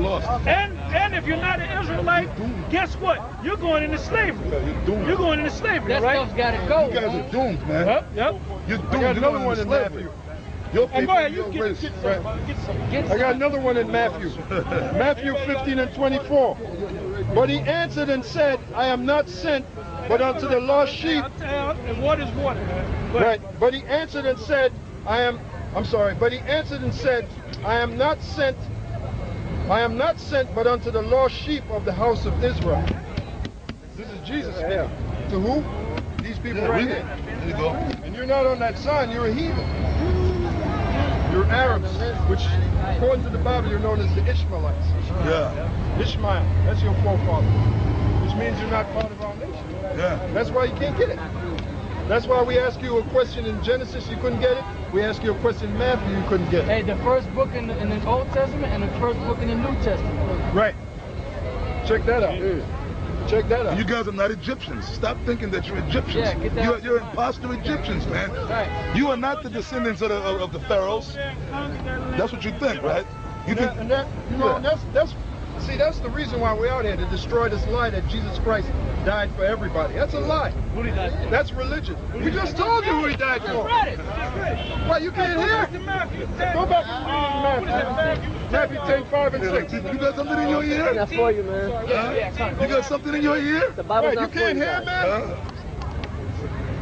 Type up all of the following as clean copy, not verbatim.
lost. And if you're not an Israelite, guess what? You're going into slavery. Yeah, you're doomed. You're going into slavery, That right? stuff's gotta go. You guys are doomed, man. Yep. You're doomed. I got You're another going one into in slavery. Matthew. Your And people, go ahead, you your get race. some. I got another one in Matthew. Matthew 15 and 24. But he answered and said, I am not sent but unto the lost sheep. And water is water. Right. But he answered and said, But he answered and said, I am not sent but unto the lost sheep of the house of Israel. This is Jesus speaking. To who? These people right here. There you go. And you're not on that sign, you're a heathen. You're Arabs, which according to the Bible you're known as the Ishmaelites. Yeah. Ishmael, that's your forefather. Which means you're not part of our nation. Yeah. That's why you can't get it. That's why we ask you a question in Genesis, you couldn't get it. We ask you a question in Matthew, you couldn't get it. Hey, the first book in the Old Testament and the first book in the New Testament. Right. Check that out. Check that out. You guys are not Egyptians. Stop thinking that you're Egyptians. Yeah, get that. You're imposter Egyptians, man. Right. You are not the descendants of the pharaohs. That's what you think, right? You think? That's the reason why we're out here, to destroy this lie that Jesus Christ died for everybody. That's a lie. That's religion. We just told you who he died for. Why, you can't hear? Go back and read Matthew 10, 5 and 6. You got something in your ear? That's for you, man. You got something in your ear? The Bible's Right, you not for can't you hear, guys.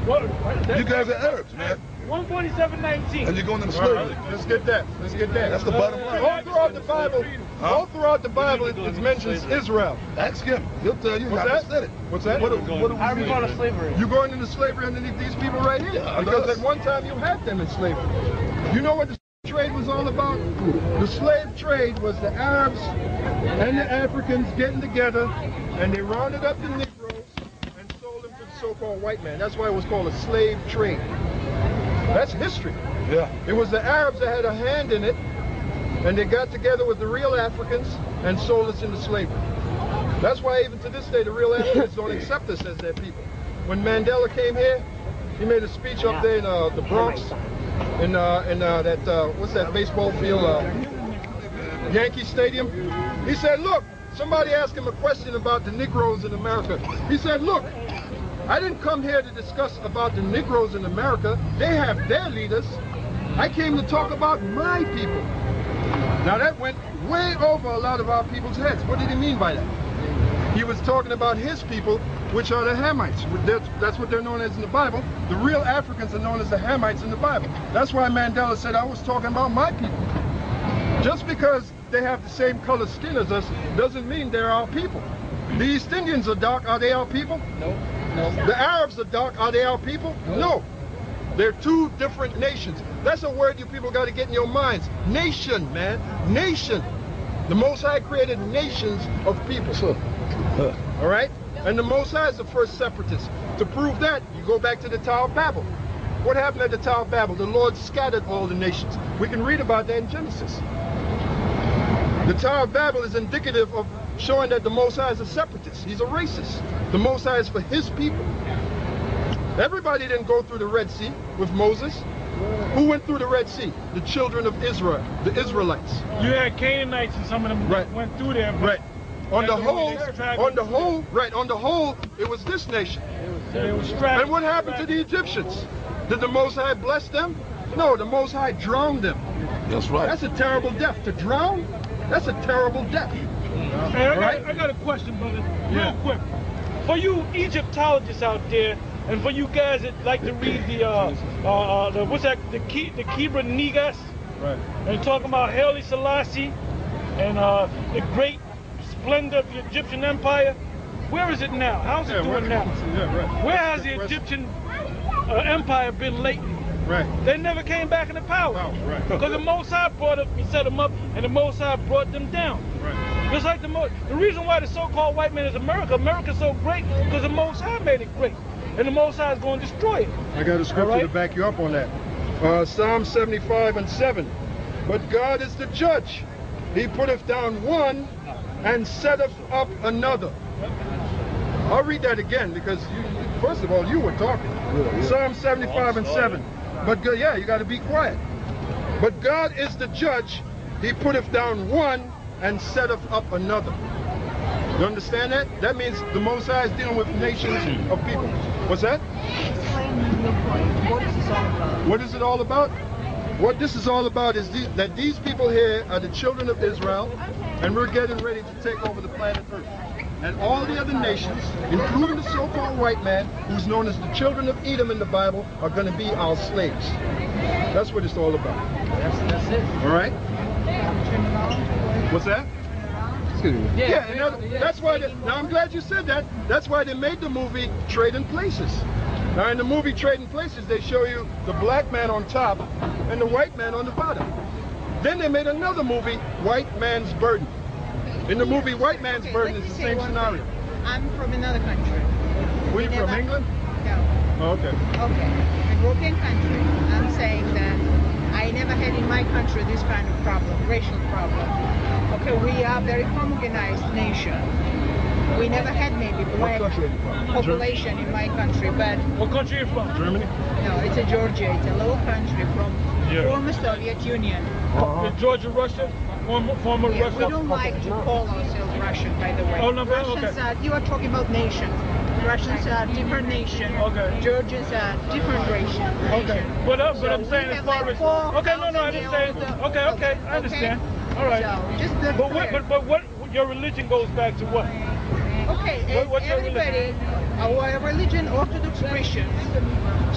man? You guys are Arabs, man. 147:19. And you're going into slavery. Let's get that. Let's get that. That's the bottom line. All throughout the Bible, it mentions Israel. Ask him. He'll tell you. What's I that? just said it. What's that? What do How are we we going mean? to slavery? You're going into slavery underneath these people right here. Yeah, Because us. at one time you had them in slavery. You know what the slave trade was all about? The slave trade was the Arabs and the Africans getting together, and they rounded up the Negroes and sold them to the so-called white man. That's why it was called a slave trade. That's history. Yeah. It was the Arabs that had a hand in it, and they got together with the real Africans and sold us into slavery. That's why even to this day the real Africans don't accept us as their people. When Mandela came here, he made a speech up there in the Bronx, in that what's that baseball field, Yankee Stadium. He said, look, somebody asked him a question about the Negroes in America. He said, look, I didn't come here to discuss about the Negroes in America. They have their leaders. I came to talk about my people. Now that went way over a lot of our people's heads. What did he mean by that? He was talking about his people, which are the Hamites. That's what they're known as in the Bible. The real Africans are known as the Hamites in the Bible. That's why Mandela said, I was talking about my people. Just because they have the same color skin as us doesn't mean they're our people. The East Indians are dark, are they our people? No. The Arabs are dark, are they our people? No. They're two different nations. That's a word you people got to get in your minds. Nation, man. Nation. The Most High created nations of people. All right? And the Most High is the first separatist. To prove that, you go back to the Tower of Babel. What happened at the Tower of Babel? The Lord scattered all the nations. We can read about that in Genesis. The Tower of Babel is indicative of showing that the Most High is a separatist. He's a racist. The Most High is for his people. Everybody didn't go through the Red Sea with Moses. Who went through the Red Sea? The children of Israel, the Israelites. You had Canaanites and some of them went through there. Right. On the whole, it was this nation. And what happened to the Egyptians? Did the Most High bless them? No, the Most High drowned them. That's right. That's a terrible death. To drown, that's a terrible death. Hey, I got a question, brother, real quick. For you Egyptologists out there, and for you guys that like to read the Kebra Negas, right, and talking about Haile Selassie and the great splendor of the Egyptian Empire, where is it now? How's it doing now? Yeah, right. Where has the Egyptian Empire been lately? Right. They never came back into power. Right. Because the Most High set them up, and the Most High brought them down. Right. Just like the reason why the so-called white man is America's so great, because the Most High made it great. And the Most High is going to destroy it. I got a scripture to back you up on that. Psalm 75 and 7. But God is the judge. He putteth down one and setteth up another. I'll read that again because, first of all, you were talking. Psalm 75 and 7. But God, you got to be quiet. But God is the judge. He putteth down one and setteth up another. You understand that? That means the Most High is dealing with nations of people. What's that? Explain your point. What is this all about? What is it all about? What this is all about is that these people here are the children of Israel, and we're getting ready to take over the planet Earth. And all the other nations, including the so-called white man, who's known as the children of Edom in the Bible, are going to be our slaves. That's what it's all about. That's it. All right? What's that? Yeah, and that's why. Now I'm glad you said that. That's why they made the movie Trading Places. Now in the movie Trading Places, they show you the black man on top and the white man on the bottom. Then they made another movie, White Man's Burden. In the movie White Man's Burden, it's the same scenario. I'm from another country. Were you from England? No. Oh, okay. Okay. A European country. I'm saying that I never had in my country this kind of problem, racial problem. Okay, we are a very homogenized nation. We never had maybe black population in my country, but... What country are you from? Germany? No, it's a Georgia. It's a little country from former Soviet Union. Is Georgia Russia? Former Yeah, Russia? we don't like to call ourselves Russian, by the way. Oh, no, Russians okay. are, you are talking about nations. Russians are different nation. Okay. Georgians are different nation. Okay. But I'm So saying we as have far like as... 4,000 Okay, no, I didn't say... years of- Okay, I understand. All right. So, just the But what your religion goes back to what? Okay, What's your everybody, our religion, Orthodox Christians,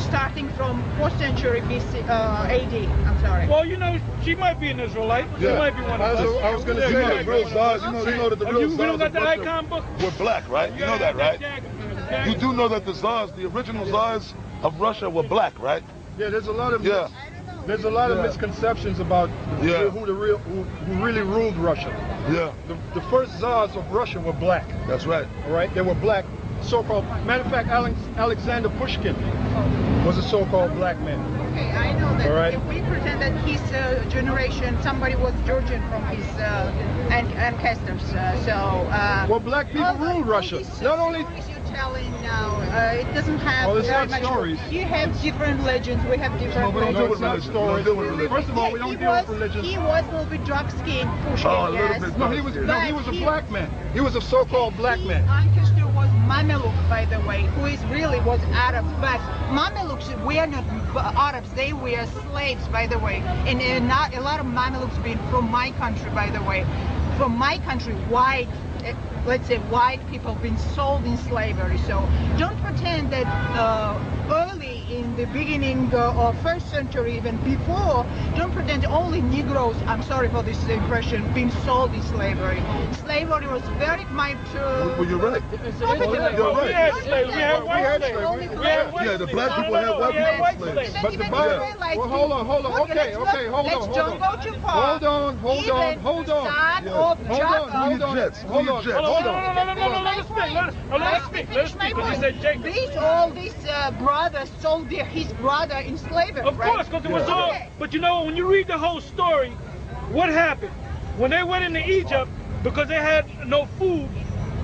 starting from 4th century BC, AD, I'm sorry. Well, you know, she might be an Israelite. She might be one of us. I was going to Yeah, say you know that. the real Zars, you know that the real You know Zars that of the Russia icon book? were black, right? You know that, right? You do know that the Zars, the original Zars of Russia were black, right? Yeah, there's a lot of there's a lot of Yeah. misconceptions about who really ruled Russia. Yeah, The first Tsars of Russia were black. that's right. All right, they were black. So-called. Matter of fact, Alexander Pushkin was a so-called black man. Okay, I know that. All right. If we pretend that his generation, somebody was Georgian from his ancestors, Well, black people ruled Russia. Not only. Stories you're telling now, it doesn't have Well, it's very not much. stories. You have different legends. We have different we don't legends. do No, it's not stories. We don't deal with religion. First of all, we don't deal with religion. He was a little bit dark-skinned, Pushkin, Oh, a little yes. bit. No, he was a But black man. He was a so-called black His man. ancestor was Mameluke, by the way, who is really was Arabs. But Mamelukes were not Arabs; they were slaves, by the way. And not a lot of Mamelukes been from my country, by the way. From my country, white, let's say white people been sold in slavery. So don't pretend that early in the beginning of 1st century, even before, don't pretend only Negroes, I'm sorry for this impression, been sold in slavery. Slavery was very much... Well, you're right. You're right. We had slaves. We had white slaves. Only We had white Yeah, the slaves. black people had white We had people white slaves. slaves. But the even Bible. Israelites Well, hold on. Okay, hold let's on. don't go too far. Hold on. Even the son of Jacob. Hold on. Jets. Hold on. Jets. Hold on. No, let us speak. Let us speak. Let us speak. Because you said Jacob. All these brothers sold his brother in slavery, Of course, because it was all. Okay. But you know, when you read the whole story, what happened? When they went into Egypt, because they had no food,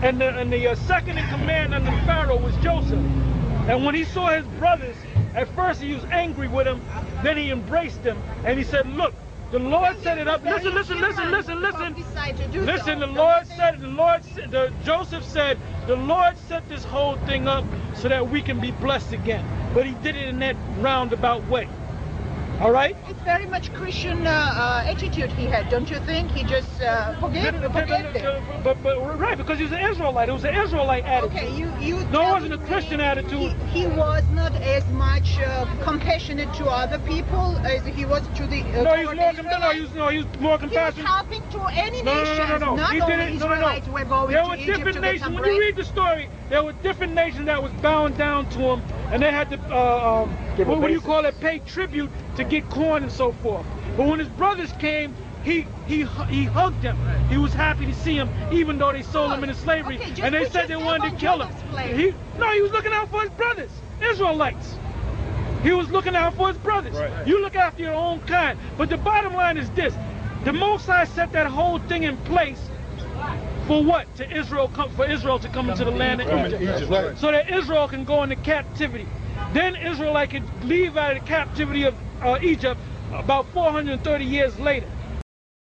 and the second in command under Pharaoh was Joseph. And when he saw his brothers, at first he was angry with them, then he embraced them, and he said, look, the Lord set it up. Listen. Listen, Joseph said, the Lord set this whole thing up so that we can be blessed again. But he did it in that roundabout way. All right? It's very much Christian attitude he had, don't you think? He just forget it. But right, because he was an Israelite. It was an Israelite attitude. Okay, you No, it wasn't a Christian attitude. He was not as much compassionate to other people as he was to the No, he was more Israelites. he was more He was compassionate. helping to any nations. No. Not He only didn't. Israelites were going There to were Egypt different to get nations. some When bread. you read the story, there were different nations that was bowing down to him, and they had to what do you call it? Pay tribute to get corn and so forth. But when his brothers came, he hugged them. He was happy to see him, even though they sold him into slavery, Okay, just and they put said they yourself wanted to on kill him. Joseph's place. He was looking out for his brothers, Israelites. He was looking out for his brothers. Right. You look after your own kind. But the bottom line is this: the Most High set that whole thing in place for what? For Israel to come into the land of Right, Egypt, Egypt, right. so that Israel can go into captivity. Then Israelite could leave out of the captivity of Egypt about 430 years later.